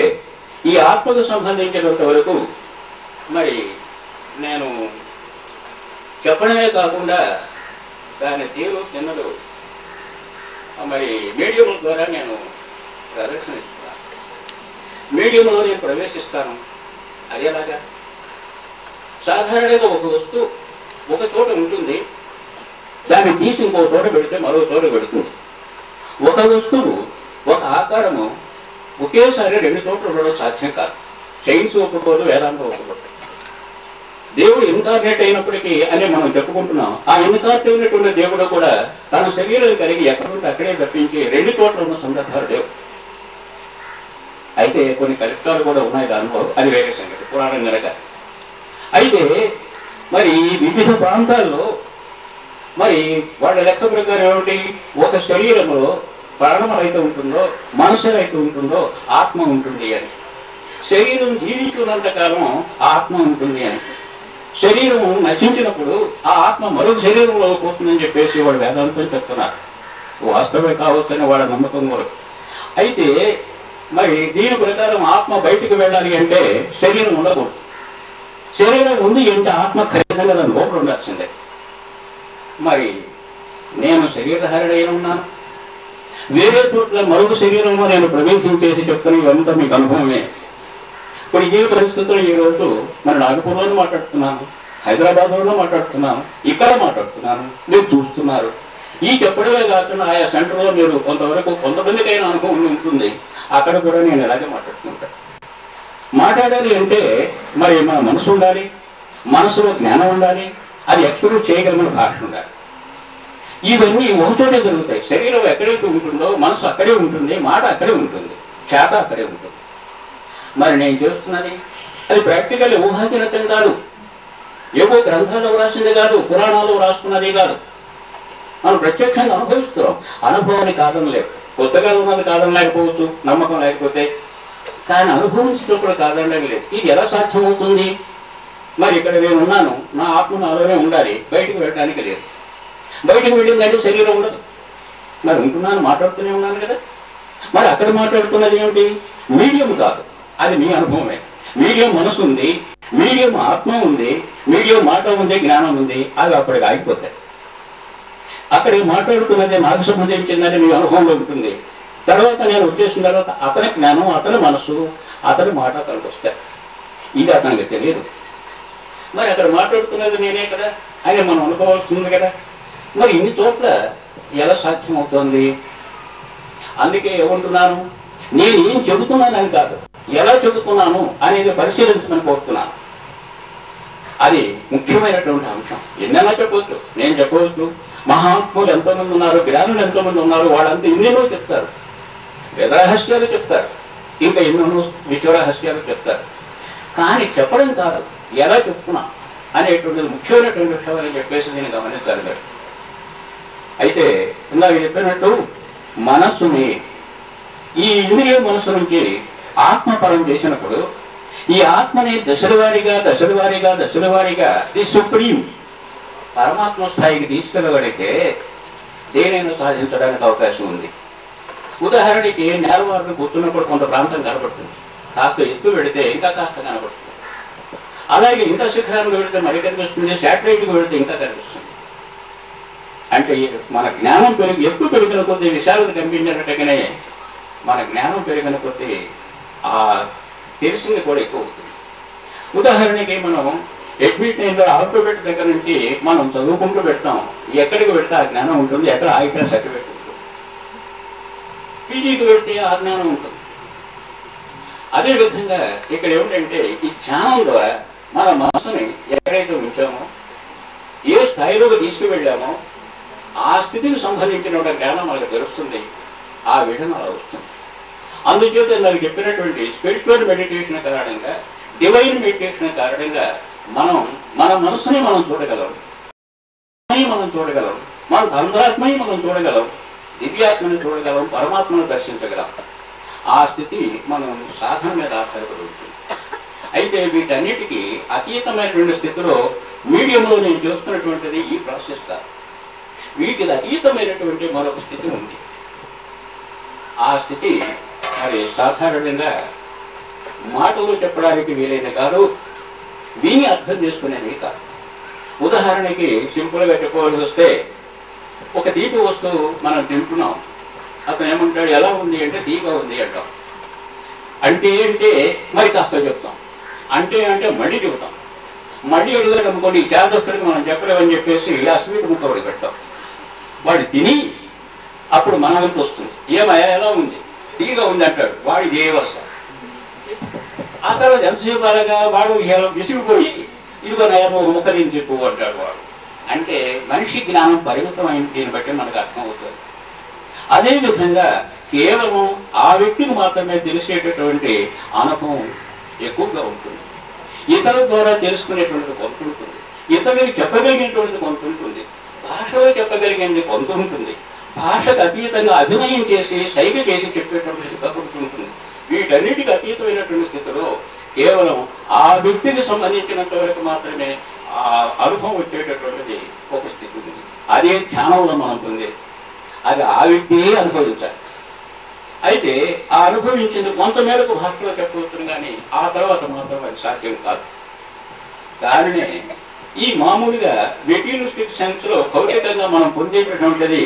ఈ ఆత్మకు సంబంధించినంత వరకు మరి నేను చెప్పడమే కాకుండా దాని తీరు చిన్నలు మరి మీడియంల ద్వారా నేను ప్రదర్శన ఇస్తున్నాను. మీడియంలో నేను ప్రవేశిస్తాను. అది ఎలాగా? సాధారణంగా ఒక వస్తువు ఒక చోట ఉంటుంది, దాన్ని తీసి ఇంకో చోట పెడితే మరో చోట పెడుతుంది. ఒక వస్తువు ఒక ఆకారము ఒకేసారి రెండు చోట్ల ఉండడం సాధ్యం కాదు. సైన్స్ ఒప్పుకోదు, వేదాంతం ఒప్పుకోదు. దేవుడు ఇన్కార్నేట్ అయినప్పటికీ అని మనం చెప్పుకుంటున్నాం. ఆ ఇన్కార్నేట్ అయినటువంటి దేవుడు కూడా తన శరీరం కలిగి ఎక్కడుంటే అక్కడే తప్పించి రెండు చోట్ల ఉన్న సందర్భాలు లేవు. అయితే కొన్ని కల్పితాలు కూడా ఉన్నాయి దానిలో, అది వేరే సంగతి, పురాణం కనుక. అయితే మరి వివిధ ప్రాంతాల్లో మరి వాళ్ళ లెక్క ప్రకారం ఏమిటి, ఒక శరీరంలో ప్రాణం అయితే ఉంటుందో, మనసు అయితే ఉంటుందో ఆత్మ ఉంటుంది అని. శరీరం జీవించున్నంత కాలం ఆత్మ ఉంటుంది అని. శరీరం నశించినప్పుడు ఆ ఆత్మ మరొక శరీరంలో పోతుందని చెప్పేసి వాడు వేదాంతం చెప్తున్నారు. వాస్తవమే కావచ్చని వాళ్ళ నమ్మకం కూడా. అయితే మరి దీని ప్రకారం ఆత్మ బయటికి వెళ్ళాలి అంటే శరీరం ఉండకూడదు. శరీరం ఉంది అంటే ఆత్మ ఖచ్చితంగా దాని లోపల ఉండాల్సిందే. మరి నేను శరీరధారణ ఉన్నాను, వేరే చోట్ల మరొక శరీరంలో నేను ప్రవేశించేసి చెప్తాను. ఇవంతా మీకు అనుభవమే. ఇప్పుడు ఈ పరిస్థితుల్లో ఈ రోజు మరి నాగపూర్లోనే మాట్లాడుతున్నాను, హైదరాబాద్లోనే మాట్లాడుతున్నాను, ఇక్కడ మాట్లాడుతున్నాను, మీరు చూస్తున్నారు. ఈ చెప్పడమే కాకుండా ఆయా సెంటర్లో మీరు కొంతవరకు కొంతమందికైనా అనుభవం ఉంటుంది. అక్కడ కూడా నేను ఇలాగే మాట్లాడుతుంటాను. మాట్లాడాలి అంటే మరి మన మనసు ఉండాలి, మనసులో జ్ఞానం ఉండాలి, అది ఎక్స్ప్రెస్ చేయగలిగిన భాష ఉండాలి. ఇవన్నీ ఒకచోటే జరుగుతాయి. శరీరం ఎక్కడైతే ఉంటుందో మనసు అక్కడే ఉంటుంది, మాట అక్కడే ఉంటుంది, చేత అక్కడే ఉంటుంది. మరి నేను చేస్తున్నది అది ప్రాక్టికల్ ఊహాజనితం కాదు, ఏవో గ్రంథాల్లో రాసింది కాదు, పురాణాల్లో రాసుకున్నది కాదు. మనం ప్రత్యక్షంగా అనుభవిస్తున్నాం. అనుభవాన్ని కాదనలేదు, కొత్తగా ఉన్నది కాదనలేకపోవచ్చు, నమ్మకం లేకపోతే. కానీ అనుభవించినప్పుడు కాదనడం లేదు. ఇది ఎలా సాధ్యమవుతుంది? మరి ఇక్కడ నేను ఉన్నాను, నా ఆత్మ నాలోనే ఉండాలి, బయటకు వెళ్ళడానికి లేదు. బయటకు వెళ్ళిందంటే శరీరం ఉండదు. మరి ఉంటున్నాను, మాట్లాడుతూనే ఉన్నాను కదా. మరి అక్కడ మాట్లాడుతున్నది ఏమిటి? మీడియం కాదు, అది మీ అనుభవమే. మీడియం మనసు ఉంది, మీడియం ఆత్మ ఉంది, మీడియం మాట ఉంది, జ్ఞానం ఉంది. అవి అప్పటికి ఆగిపోతాయి. అక్కడికి మాట్లాడుతున్నది నాకు సంబంధించిందని మీ అనుభవంలో ఉంటుంది. తర్వాత నేను వచ్చేసిన తర్వాత అతని జ్ఞానం, అతని మనసు, అతని మాట అతనికి వస్తాయి. ఇది అతనికి తెలియదు. మరి అక్కడ మాట్లాడుతున్నది నేనే కదా అని మనం అనుకోవాల్సింది కదా. మరి ఇన్ని చోట్ల ఎలా సాధ్యమవుతోంది? అందుకే ఏమంటున్నాను, నేను ఏం చెబుతున్నానని కాదు, ఎలా చెబుతున్నాను అనేది పరిశీలించమని కోరుతున్నాను. అది ముఖ్యమైనటువంటి అంశం. ఎన్నైనా చెప్పవచ్చు, నేను చెప్పవచ్చు. మహాత్ములు ఎంతోమంది ఉన్నారు, జ్ఞానులు ఎంతోమంది ఉన్నారు, వాళ్ళంతా ఎన్నెన్నో చెప్తారు, వేదరహస్యాలు చెప్తారు, ఇంకా ఎన్నెన్నో విశ్వరహస్యాలు చెప్తారు. కానీ చెప్పడం కాదు, ఎలా చెప్తున్నా అనేటువంటిది ముఖ్యమైనటువంటి విషయం అని చెప్పేసి నేను గమనించాలి మీరు. అయితే ఇందాక చెప్పినట్టు మనస్సుని ఈ ఇంద్రియ మనసు నుంచి ఆత్మపరం చేసినప్పుడు ఈ ఆత్మని దశల వారీగా ది సుప్రీం పరమాత్మ స్థాయికి తీసుకెళ్ళగలిగితే దేనైనా సాధించడానికి అవకాశం ఉంది. ఉదాహరణకి నేలవారిని కూర్చున్నప్పుడు కొంత ప్రాంతం కనబడుతుంది, కాస్త ఎత్తు పెడితే ఇంకా కాస్త కనబడుతుంది. అలాగే ఇంకా శిఖరానికి వెళితే మరి కనిపిస్తుంది, శాటిలైట్కి వెళితే ఇంకా కనిపిస్తుంది. అంటే మన జ్ఞానం ఎత్తు పెరిగిన కొద్దీ విశాలత కనిపించినట్టుగానే మన జ్ఞానం పెరిగిన కొద్దీ ఆ తెలిసింది కూడా ఎక్కువ అవుతుంది. ఉదాహరణకి మనం అడ్మిట్ ఆల్ఫాబెట్ దగ్గర నుంచి మనం చదువుకుంటూ పెడతాం, ఎక్కడికి వెళ్తే ఆ జ్ఞానం ఉంటుంది, ఎక్కడ ఆగితే సర్టిఫికేట్ ఉంటుంది. పీజీకి వెళ్తే ఆ జ్ఞానం ఉంటుంది. అదేవిధంగా ఇక్కడ ఏమిటంటే ఈ ధ్యానం ద్వారా మన మనసుని ఎక్కడైతే ఉంచామో, ఏ స్థాయిలోకి తీసుకువెళ్ళామో ఆ స్థితికి సంబంధించిన జ్ఞానం మనకు తెలుస్తుంది. ఆ విధంగా అలా వస్తుంది. అందుచేత నాకు చెప్పినటువంటి స్పిరిచువల్ మెడిటేషన్ కారణంగా, డివైన్ మెడిటేషన్ కారణంగా మనం మన మనసుని మనం చూడగలం, మన అంతరాత్మని మనం చూడగలం, దివ్యాత్మని చూడగలం, పరమాత్మను దర్శించగలం. ఆ స్థితి మనం సాధన మీద ఆధారపడి ఉంటుంది. అయితే వీటన్నిటికీ అతీతమైనటువంటి స్థితిలో మీడియంలో నేను చూస్తున్నటువంటిది ఈ ప్రాసెస్ కాదు. వీటికి అతీతమైనటువంటి మరొక స్థితి ఉంది. ఆ స్థితి మరి సాధారణంగా మాటలు చెప్పడానికి వీలైన కాదు, విని అర్థం చేసుకునేది కాదు. ఉదాహరణకి సింపుల్గా చెప్పవలసి వస్తే, ఒక తీపి వస్తువు మనం తింటున్నాం, అతను ఏమంటాడు ఎలా ఉంది అంటే తీగా ఉంది అంటాం. అంటే మరి కాస్త చెప్తాం, అంటే మళ్ళీ చెబుతాం. మళ్ళీ అడిగాడు అనుకోండి, చేదస్తుడికి మనం చెప్పలేమని చెప్పేసి ఆ స్వీట్ ముక్క వాడికి పెడతాం. వాడు తిని అప్పుడు మన వంతు వస్తుంది, ఏమయ్యా ఎలా ఉంది, తీగా ఉంది అంటాడు. వాడి దేవస్థ ఆ తర్వాత ఎంతసేపు అలాగా వాడు విసిగిపోయి ఇదిగో నయము ముఖ నేను చెప్పు అంటాడు వాడు. అంటే మనిషి జ్ఞానం పరిమితమైన దీన్ని బట్టి మనకు అర్థమవుతుంది. అదేవిధంగా కేవలం ఆ వ్యక్తికి మాత్రమే తెలిసేటటువంటి అనుభవం ఎక్కువగా ఉంటుంది. ఇతరుల ద్వారా తెలుసుకునేటువంటిది కొంత ఉంటుంది, ఇతరులకు చెప్పగలిగినటువంటిది కొంత ఉంటుంది, భాషలో చెప్పగలిగేది కొంత ఉంటుంది, భాషకు అతీతంగా అభినయం చేసి సైగ చేసి చెప్పేటువంటిది కొంత ఉంటుంది. వీటన్నిటికీ అతీతమైనటువంటి స్థితిలో కేవలం ఆ వ్యక్తికి సంబంధించినంత వరకు మాత్రమే ఆ అనుభవం వచ్చేటటువంటిది ఒక స్థితి ఉంది. అదే ధ్యానంలో మనం పొందేది. అది ఆ వ్యక్తియే అనుభవించాలి. అయితే ఆ అనుభవించింది కొంత మేరకు భాషలో చెప్పవచ్చును, కానీ ఆ తర్వాత మాత్రం అది సాధ్యం కాదు. దానినే ఈ మామూలుగా మెటీరియలిస్టిక్ సెన్స్ లో భౌతికంగా మనం పొందేటటువంటిది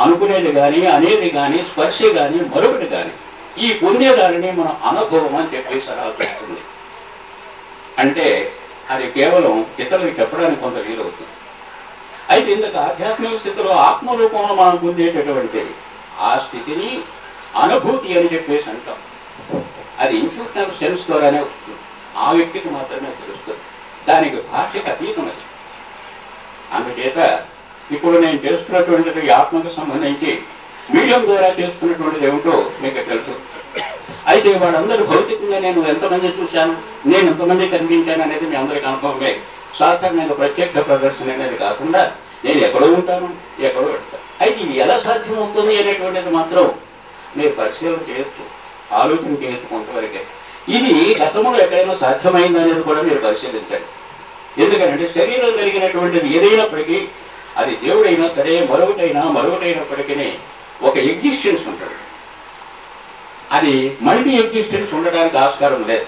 అనుకునేది కానీ, అనేది కానీ, స్పర్శ కానీ, మరొకటి కానీ, ఈ పొందేదానిని మనం అనుభవం అని చెప్పేసి అనాల్సి. అంటే అది కేవలం ఇతరులకు చెప్పడానికి కొంత వీలవుతుంది. అయితే ఇంతకు ఆధ్యాత్మిక స్థితిలో ఆత్మరూపంలో మనం పొందేటటువంటి ఆ స్థితిని అనుభూతి అని చెప్పేసి అంటాం. అది ఇన్స్టిట్యూషనల్ సెన్స్ ద్వారానే వస్తుంది, ఆ వ్యక్తికి మాత్రమే తెలుస్తుంది. దానికి భాషకు అతీతమైంది. అందుచేత ఇప్పుడు నేను చేస్తున్నటువంటిది ఆత్మకు సంబంధించి మీడియం ద్వారా చేస్తున్నటువంటిది ఏమిటో మీకు తెలుసు. అయితే వాళ్ళందరూ భౌతికంగా నేను ఎంతమంది చూశాను, నేను ఎంతమంది కనిపించాను అనేది మీ అందరికీ అనుభవమే. సాధారణంగా ప్రత్యక్ష ప్రదర్శన అనేది కాకుండా నేను ఎక్కడో ఉంటాను, ఎక్కడో పెడతాను. అయితే ఇది ఎలా సాధ్యమవుతుంది అనేటువంటిది మాత్రం మీరు పరిశీలన చేయొచ్చు, ఆలోచన చేయొచ్చు కొంతవరకే. ఇది గతంలో ఎక్కడైనా సాధ్యమైంది అనేది కూడా మీరు పరిశీలించండి. ఎందుకంటే శరీరం కలిగినటువంటిది ఏదైనప్పటికీ, అది దేవుడైనా సరే, మరొకటైనప్పటికీ ఒక ఎగ్జిస్టెన్స్ ఉంటుంది. అది మల్టీ ఎగ్జిస్టెన్స్ ఉండడానికి ఆస్కారం లేదు.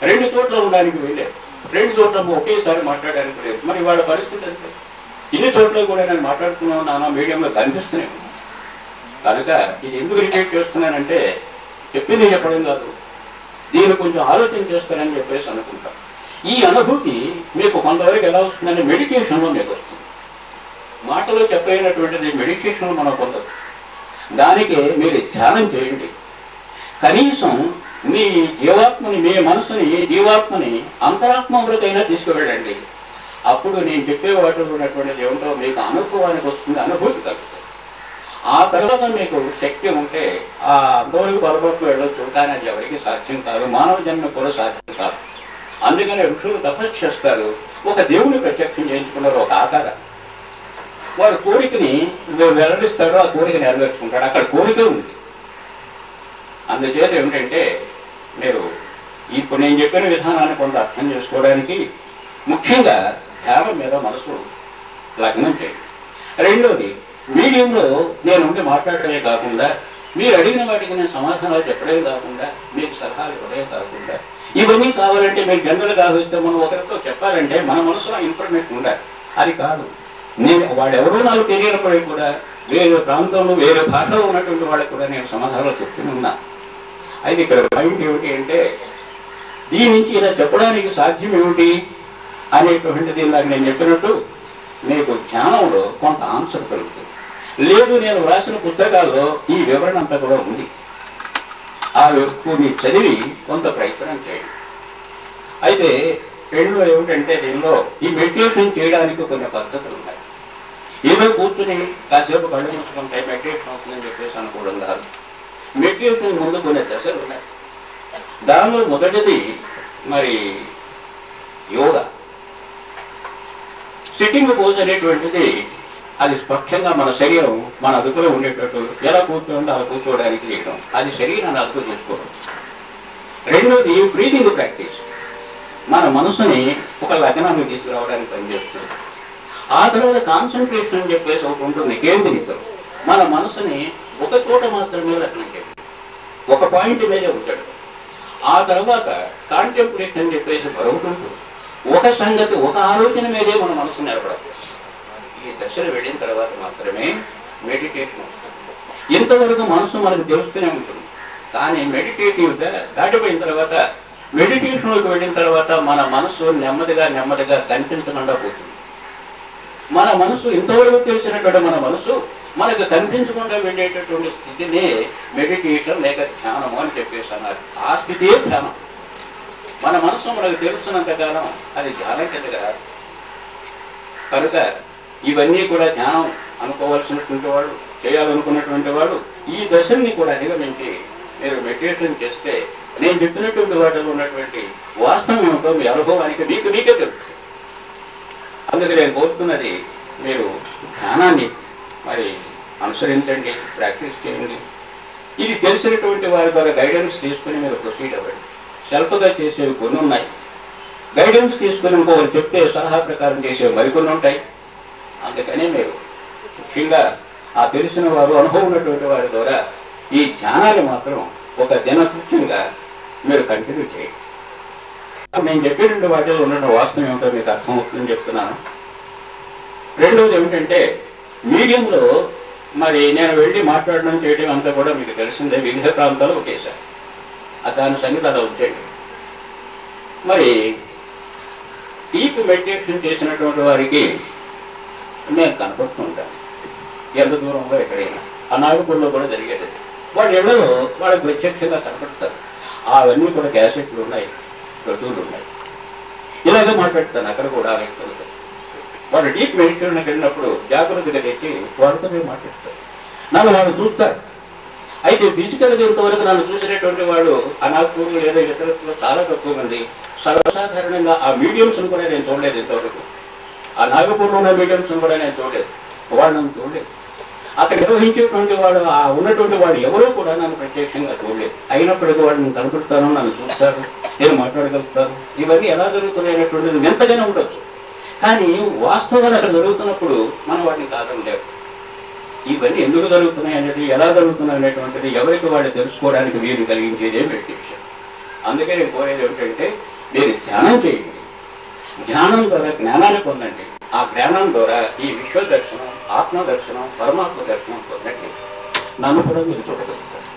రెండు చోట్ల ఉండడానికి వీలేదు, రెండు చోట్ల ఒకేసారి మాట్లాడడానికి లేదు. మరి వాళ్ళ పరిస్థితి అంటే ఇన్ని చోట్ల కూడా నేను మాట్లాడుతున్నాను, నానా మీడియంలో కనిపిస్తున్నాను. కనుక ఇది ఎందుకు రిపీట్ చేస్తున్నానంటే చెప్పింది చెప్పడం కాదు, దీన్ని కొంచెం ఆలోచన చేస్తానని చెప్పేసి అనుకుంటాం. ఈ అనుభూతి మీకు కొంతవరకు ఎలా వస్తుందంటే మెడిటేషన్లో మీకు వస్తుంది. మాటలో చెప్పలేనటువంటిది మెడిటేషన్లో మనం పొందదు. దానికి మీరు ధ్యానం చేయండి. కనీసం మీ జీవాత్మని, మీ మనసుని, జీవాత్మని అంతరాత్మవృతైనా తీసుకువెళ్ళండి. అప్పుడు నేను చెప్పే వాటిలో ఉన్నటువంటిది ఏమిటో మీకు అనుభవానికి వస్తుంది, అనుభూతి కలుగుతుంది. ఆ తర్వాత మీకు శక్తి ఉంటే ఆ అంతవరకు పొరపాటు వెళ్ళొచ్చు, కానీ అది ఎవరికి సాధ్యం కాదు, మానవ జన్మ కూడా సాధ్యం కాదు. అందుకనే ఋషులు తపస్సు చేస్తారు, ఒక దేవుని ప్రత్యక్షం చేయించుకున్నారు, ఒక ఆకారం. వారి కోరికని వెల్లడిస్తాడు, ఆ కోరిక నెరవేర్చుకుంటాడు. అక్కడ కోరిక ఉంది, అందుచేత ఏమిటంటే మీరు ఇప్పుడు నేను చెప్పిన విధానాన్ని కొంత అర్థం చేసుకోవడానికి ముఖ్యంగా ధ్యానం మీద మనసు లగ్నం చేయండి. రెండోది, మీడియంలో నేను ఉండి మాట్లాడటమే కాకుండా మీరు అడిగిన వాటికి నేను సమాధానాలు చెప్పడమే కాకుండా మీకు సలహాలు ఇవ్వడమే కాకుండా ఇవన్నీ కావాలంటే మీరు జనరల్గా ఆలోచిస్తే మనం ఒకరితో చెప్పాలంటే మన మనసులో ఇన్ఫర్మేషన్ ఉండాలి. అది కాదు, నేను వాడెవరో నాకు తెలియనప్పటికీ కూడా వేరే ప్రాంతంలో వేరే భాషలో ఉన్నటువంటి వాళ్ళకి కూడా నేను సమాధానాలు చెప్తూనే ఉన్నా. అయితే ఇక్కడ పాయింట్ ఏమిటి అంటే దీని నుంచి ఇలా చెప్పడానికి సాధ్యం ఏమిటి అనేటువంటిది ఇందాక నేను చెప్పినట్టు మీకు ధ్యానంలో కొంత ఆన్సర్ కలుగుతుంది. లేదు, నేను వ్రాసిన పుస్తకాల్లో ఈ వివరణ అంతా కూడా ఉంది. ఆ కొన్ని చదివి కొంత ప్రయత్నం చేయండి. అయితే రెండో ఏమిటంటే దీనిలో ఈ మెడిటేషన్ చేయడానికి కొన్ని పద్ధతులు ఉన్నాయి. ఏదో కూర్చుని కాసేపు కళ్ళు మూసుకుంటే మెడిటేషన్ అవుతుందని చెప్పేసి అనుకోవడం కాదు. మెడిటేషన్ ముందు కొన్ని దశలు ఉన్నాయి. దానిలో మొదటిది మరి యోగా. సిట్టింగ్ పోజ్ అనేటువంటిది అది స్పష్టంగా మన శరీరం మన అదుపులో ఉండేటట్టు ఎలా కూర్చోండి అలా కూర్చోవడానికి చేయడం, అది శరీరాన్ని అదుపు చేసుకోవడం. రెండోది బ్రీతింగ్ ప్రాక్టీస్, మన మనసుని ఒక లగ్నాన్ని తీసుకురావడానికి పనిచేస్తుంది. ఆ తర్వాత కాన్సన్ట్రేషన్ అని చెప్పేసి ఒకటి ఉంటుంది, కేంద్రీకరణ. మన మనసుని ఒక చోట మాత్రమే లగ్నం చేయాలి, ఒక పాయింట్ మీదే ఉంటాడు. ఆ తర్వాత కాంటెంప్లేషన్ అని చెప్పేసి మరొకటి ఉంటుంది, ఒక సంగతి ఒక ఆలోచన మీదే మన మనసు నిలబడదు. ఈ దశలు వెళ్ళిన తర్వాత మాత్రమే మెడిటేషన్ వస్తుంది. ఇంతవరకు మనసు మనకు తెలుస్తూనే ఉంటుంది, కానీ మెడిటేటివ్గా దాటిపోయిన తర్వాత మెడిటేషన్లోకి వెళ్ళిన తర్వాత మన మనసు నెమ్మదిగా నెమ్మదిగా కనిపించకుండా పోతుంది. మన మనసు ఇంతవరకు తెలిసినటువంటి మన మనసు మనకు కనిపించకుండా వెళ్ళేటటువంటి స్థితిని మెడిటేషన్ లేక ధ్యానము అని చెప్పేసి అన్నారు. ఆ స్థితియే ధ్యానం. మన మనసు మనకు తెలుస్తున్నంత కాలం అది ధ్యానం కిందగా రాదు. కనుక ఇవన్నీ కూడా ధ్యానం అనుకోవాల్సినటువంటి వాడు, చేయాలనుకున్నటువంటి వాడు ఈ దశల్ని కూడా అధిగమించి మీరు మెడిటేషన్ చేస్తే నేను చెప్పినటువంటి వాటిలో ఉన్నటువంటి వాస్తవం ఏమిటో మీ అనుభవానికి మీకే తెలుస్తుంది. అందుకే నేను కోరుతున్నది మీరు ధ్యానాన్ని మరి అనుసరించండి, ప్రాక్టీస్ చేయండి. ఇది తెలిసినటువంటి వారి ద్వారా గైడెన్స్ తీసుకుని మీరు ప్రొసీడ్ అవ్వండి. సెల్ఫ్గా చేసేవి కొన్ని ఉన్నాయి, గైడెన్స్ తీసుకుని ఇంకొకరు చెప్తే సలహా ప్రకారం చేసేవి మరికొన్ని ఉంటాయి. అందుకని మీరు ముఖ్యంగా ఆ తెలిసిన వారు, అనుభవం ఉన్నటువంటి వారి ద్వారా ఈ ధ్యానాన్ని మాత్రం ఒక దినకృత్యంగా మీరు కంటిన్యూ చేయండి. నేను చెప్పినటువంటి వాటిలో ఉన్న వాస్తవం ఏమిటో మీకు అర్థమవుతుందని చెప్తున్నాను. రెండోది ఏమిటంటే మీడియంలో మరి నేను వెళ్ళి మాట్లాడడం చేయడం అంతా కూడా మీకు తెలిసిందే, వివిధ ప్రాంతాలు ఒకేసారి దాని సంగతి అలా ఉంచండి. మరి డీప్ మెడిటేషన్ చేసినటువంటి వారికి నేను కనపడుతూ ఉంటాను ఎంత దూరంలో ఎక్కడైనా. ఆ నాగపూర్లో కూడా జరిగేది. వాళ్ళ ఇళ్లలో వాళ్ళకి ప్రత్యక్షంగా కనపడతారు. అవన్నీ కూడా క్యాసెట్లు ఉన్నాయి, ప్రతువులు ఉన్నాయి. ఇలాగే మాట్లాడతాను అక్కడ కూడా ఆ వ్యక్తులతో. వాళ్ళు డీప్ మెడిటేషన్కి వెళ్ళినప్పుడు జాగ్రత్తగా తెచ్చి వాళ్ళతో మాట్లాడతారు. నన్ను వాళ్ళు చూస్తారు. అయితే ఫిజికల్గా ఇంతవరకు నన్ను చూసినటువంటి వాళ్ళు ఆ నాగపూర్లు లేదా ఇతరులలో చాలా తక్కువ మంది. సర్వసాధారణంగా ఆ మీడియంస్ను కూడా నేను చూడలేదు ఇంతవరకు. ఆ నాగపూర్లో ఉన్న మీడియంస్ను కూడా నేను చూడలేదు, వాళ్ళు నన్ను చూడలేదు. అక్కడ నిర్వహించేటువంటి వాడు ఆ ఉన్నటువంటి వాడు ఎవరో కూడా నన్ను ప్రత్యక్షంగా చూడలేదు. అయినప్పటికీ వాడు నేను కనపడతాను, నన్ను చూస్తారు, నేను మాట్లాడగలుగుతాను. ఇవన్నీ ఎలా జరుగుతున్నాయనేటువంటిది ఎంతగానే ఉండొచ్చు. కానీ వాస్తవాలు అక్కడ జరుగుతున్నప్పుడు మనం వాటిని కాదని లేవు. ఇవన్నీ ఎందుకు జరుగుతున్నాయి అనేది, ఎలా జరుగుతున్నాయి అనేటువంటిది ఎవరికి వాడు తెలుసుకోవడానికి వీలు కలిగించేదే మెడిటేషన్. అందుకే నేను కోరేది ఏమిటంటే మీరు ధ్యానం చేయండి, ధ్యానం ద్వారా జ్ఞానాన్ని పొందండి. ఆ జ్ఞానం ద్వారా ఈ విశ్వ దర్శనం, ఆత్మ దర్శనం, పరమాత్మ దర్శనం పొందండి. నన్ను కూడా మీరు చూడగలుగుతారు.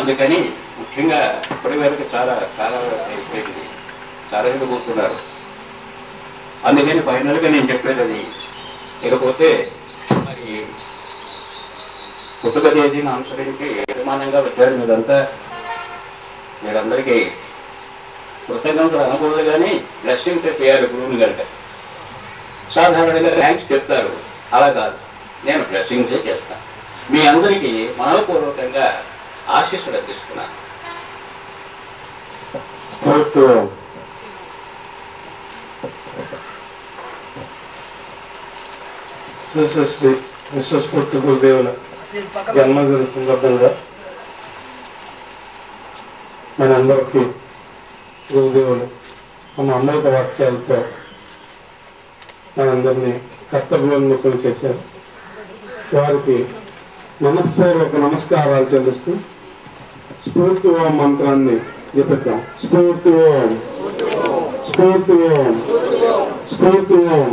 అందుకని ముఖ్యంగా ఇప్పటి వరకు చాలా చాలా చాలా కూర్చున్నారు. అందుకని ఫైనల్గా నేను చెప్పేది అది. ఇకపోతే మరి పుట్టుక తేదీని అనుసరించి నిర్మాణంగా వచ్చారు మీరందరికీ కృతజ్ఞతలు అనకూడదు, కానీ బ్లెస్సింగ్స్ చేయాలి గురువుని కనుక. సాధారణంగా థ్యాంక్స్ చెప్తారు, అలా కాదు, నేను బ్లెస్సింగ్సే చేస్తాను. మీ అందరికీ మనపూర్వకంగా ఆశీస్సులు అందిస్తున్నాను. శ్రీ విశ్వస్ఫూర్తి గురుదేవుల జన్మదిన సందర్భంగా మనందరికీ గురుదేవులు తమ అమృత వాక్యాలతో మనందరినీ కర్తవ్యోన్ముఖం చేశారు. వారికి మనఃపూర్వక నమస్కారాలు చెల్లిస్తూ స్ఫూర్తి ఓం మంత్రాన్ని జపిద్దాం. స్ఫూర్తి ఓం, స్ఫూర్తి ఓం, స్ఫూర్తి ఓం.